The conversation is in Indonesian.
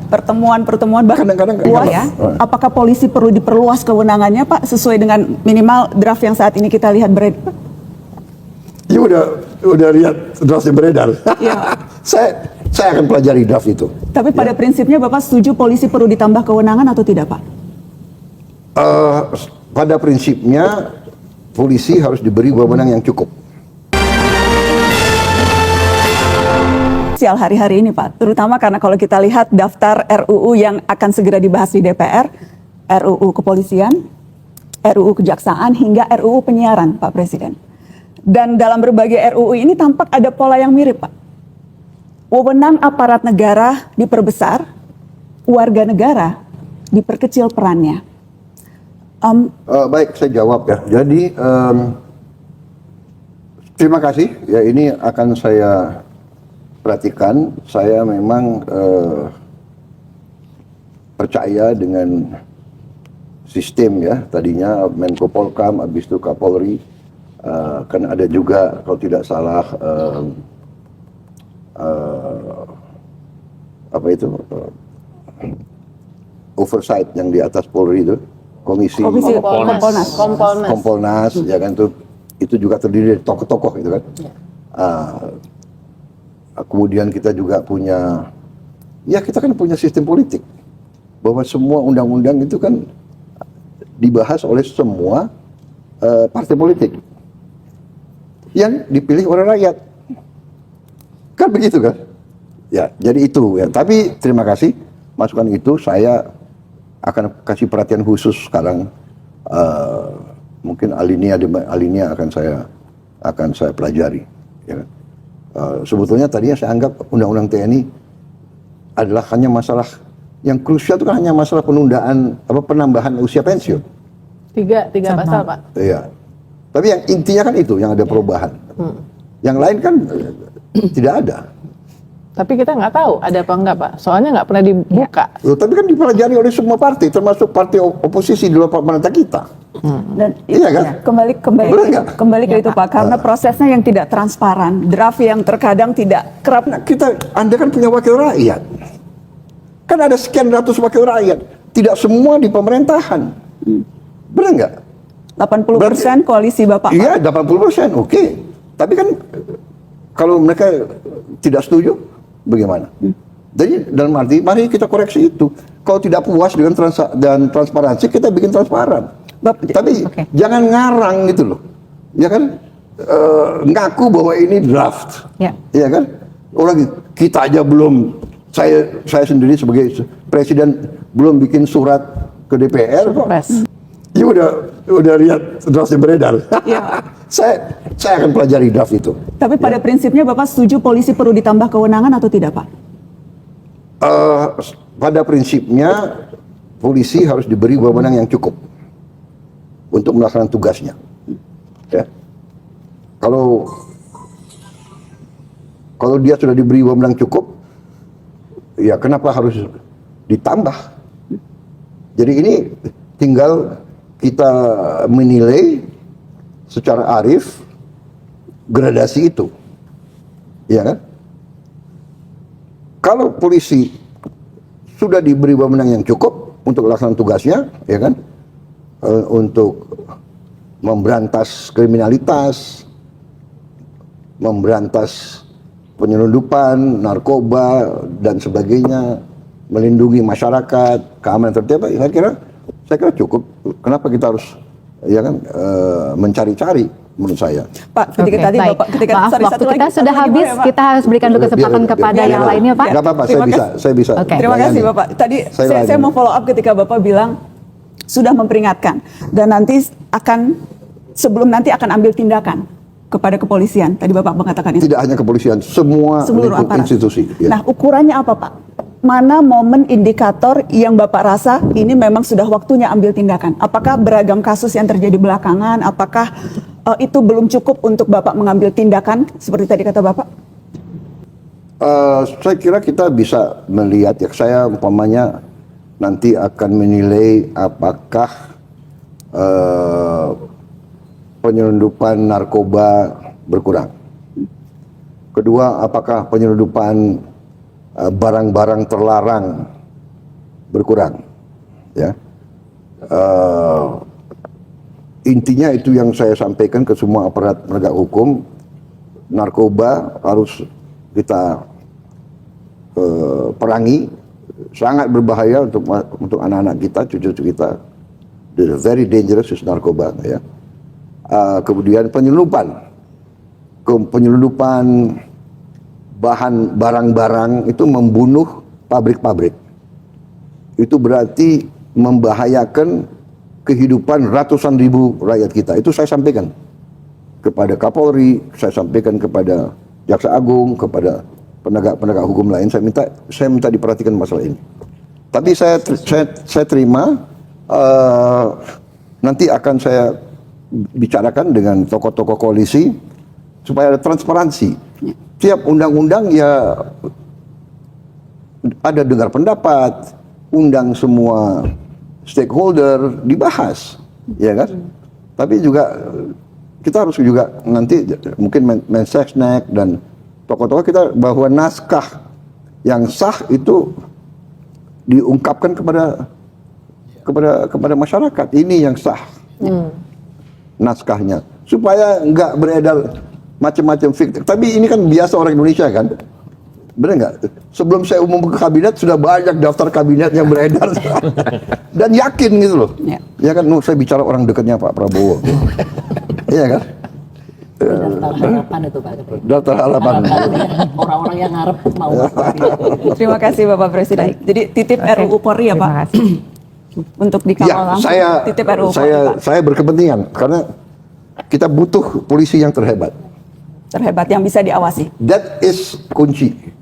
pertemuan bahkan Kadang-kadang ya. Apakah polisi perlu diperluas kewenangannya, Pak, sesuai dengan minimal draft yang saat ini kita lihat beredar? Ya udah lihat draft yang beredar. Ya. saya akan pelajari draft itu. Tapi pada prinsipnya Bapak setuju polisi perlu ditambah kewenangan atau tidak, Pak? Pada prinsipnya polisi harus diberi wewenang yang cukup. Sial hari-hari ini, Pak, terutama karena kalau kita lihat daftar RUU yang akan segera dibahas di DPR, RUU kepolisian, RUU kejaksaan, hingga RUU penyiaran, Pak Presiden. Dan dalam berbagai RUU ini tampak ada pola yang mirip, Pak. Wewenang aparat negara diperbesar, warga negara diperkecil perannya. Baik, saya jawab ya. Jadi terima kasih. Ya, ini akan saya perhatikan. Saya memang percaya dengan sistem ya. Tadinya Menko Polkam, habis itu Kapolri. Kan ada juga kalau tidak salah oversight yang di atas Polri itu. Komisi Kompolnas, ya kan, itu juga terdiri dari tokoh-tokoh gitu kan. Kemudian kita juga punya, ya kita kan punya sistem politik bahwa semua undang-undang itu kan dibahas oleh semua partai politik yang dipilih oleh rakyat, kan begitu kan? Ya, jadi itu ya. Tapi terima kasih masukan itu, saya akan kasih perhatian khusus sekarang. Mungkin alinea akan saya pelajari. Ya. Sebetulnya tadinya saya anggap undang-undang TNI adalah hanya masalah yang krusial, itu kan hanya masalah penambahan usia pensiun. Tiga pasal, Pak. Iya. Tapi yang intinya kan itu yang ada perubahan. Yang lain kan tidak ada. Tapi kita nggak tahu ada apa enggak, Pak. Soalnya nggak pernah dibuka. Loh, tapi kan dipelajari oleh semua partai, termasuk partai oposisi di luar pemerintah kita. Dan iya kan? Kembali ke itu, Pak, karena prosesnya yang tidak transparan, draft yang terkadang tidak kerap. Nah, Anda kan punya wakil rakyat. Kan ada sekian ratus wakil rakyat, tidak semua di pemerintahan. Benar nggak? 80% koalisi Bapak. Iya, 80%, oke. Tapi kan kalau mereka tidak setuju, bagaimana? Jadi dalam arti, mari kita koreksi itu. Kalau tidak puas dengan transparansi, kita bikin transparan. Tapi jangan ngarang gitu loh. Ya kan? Ngaku bahwa ini draft. Ya kan? Orang kita aja belum, saya sendiri sebagai presiden belum bikin surat ke DPR kok. Ya udah lihat draft yang beredar. Ya. saya akan pelajari draft itu. Tapi pada prinsipnya Bapak setuju polisi perlu ditambah kewenangan atau tidak, Pak? Pada prinsipnya polisi harus diberi wewenang yang cukup untuk melaksanakan tugasnya. Ya. Kalau dia sudah diberi wewenang cukup, ya kenapa harus ditambah? Jadi ini tinggal kita menilai secara arif gradasi itu, ya kan? Kalau polisi sudah diberi wewenang yang cukup untuk melaksanakan tugasnya, ya kan, untuk memberantas kriminalitas, memberantas penyelundupan, narkoba dan sebagainya, melindungi masyarakat, keamanan tertiba, saya kira cukup. Kenapa kita harus mencari-cari, menurut saya. Pak, ketika tadi Bapak, maaf, waktu kita sudah habis, kita harus berikan dulu kesempatan kepada yang lainnya, Pak. Nggak apa-apa, saya bisa. Terima kasih, Bapak. Tadi saya mau follow up ketika Bapak bilang sudah memperingatkan dan nanti sebelum nanti akan ambil tindakan kepada kepolisian. Tadi Bapak mengatakan itu. Tidak hanya kepolisian, semua institusi. Ya. Nah, ukurannya apa, Pak? Mana momen indikator yang Bapak rasa ini memang sudah waktunya ambil tindakan? Apakah beragam kasus yang terjadi belakangan? Apakah itu belum cukup untuk Bapak mengambil tindakan seperti tadi kata Bapak? Saya kira kita bisa melihat, ya, saya umpamanya nanti akan menilai apakah penyelundupan narkoba berkurang. Kedua, apakah penyelundupan barang-barang terlarang berkurang. Ya, intinya itu yang saya sampaikan ke semua aparat penegak hukum. Narkoba harus kita perangi, sangat berbahaya untuk anak-anak kita, cucu-cucu kita. Very dangerous is narkoba. Ya. Kemudian penyelundupan bahan barang-barang itu membunuh pabrik-pabrik. Itu berarti membahayakan kehidupan ratusan ribu rakyat kita. Itu saya sampaikan kepada Kapolri, saya sampaikan kepada Jaksa Agung, kepada penegak hukum lain. Saya minta diperhatikan masalah ini. Tapi saya terima, nanti akan saya bicarakan dengan tokoh-tokoh koalisi supaya ada transparansi. Tiap undang-undang ya ada dengar pendapat, undang semua stakeholder, dibahas, ya kan? Tapi juga kita harus juga nanti mungkin Mensesnek dan tokoh-tokoh kita bahwa naskah yang sah itu diungkapkan kepada masyarakat. Ini yang sah. Naskahnya supaya nggak beredar macam-macam fiktif. Tapi ini kan biasa orang Indonesia kan, benar nggak? Sebelum saya umum ke kabinet sudah banyak daftar kabinet yang beredar dan yakin gitu loh. Ya kan, saya bicara orang dekatnya Pak Prabowo, iya kan? Daftar harapan itu Pak. Daftar harapan. Orang-orang yang ngarep mau. Terima kasih Bapak Presiden. Jadi titip RUU Polri ya Pak. Terima kasih. Untuk dikawal Ya, langsung. Titip RUU Polri Pak. saya berkepentingan karena kita butuh polisi yang terhebat. Terhebat yang bisa diawasi. That is kunci.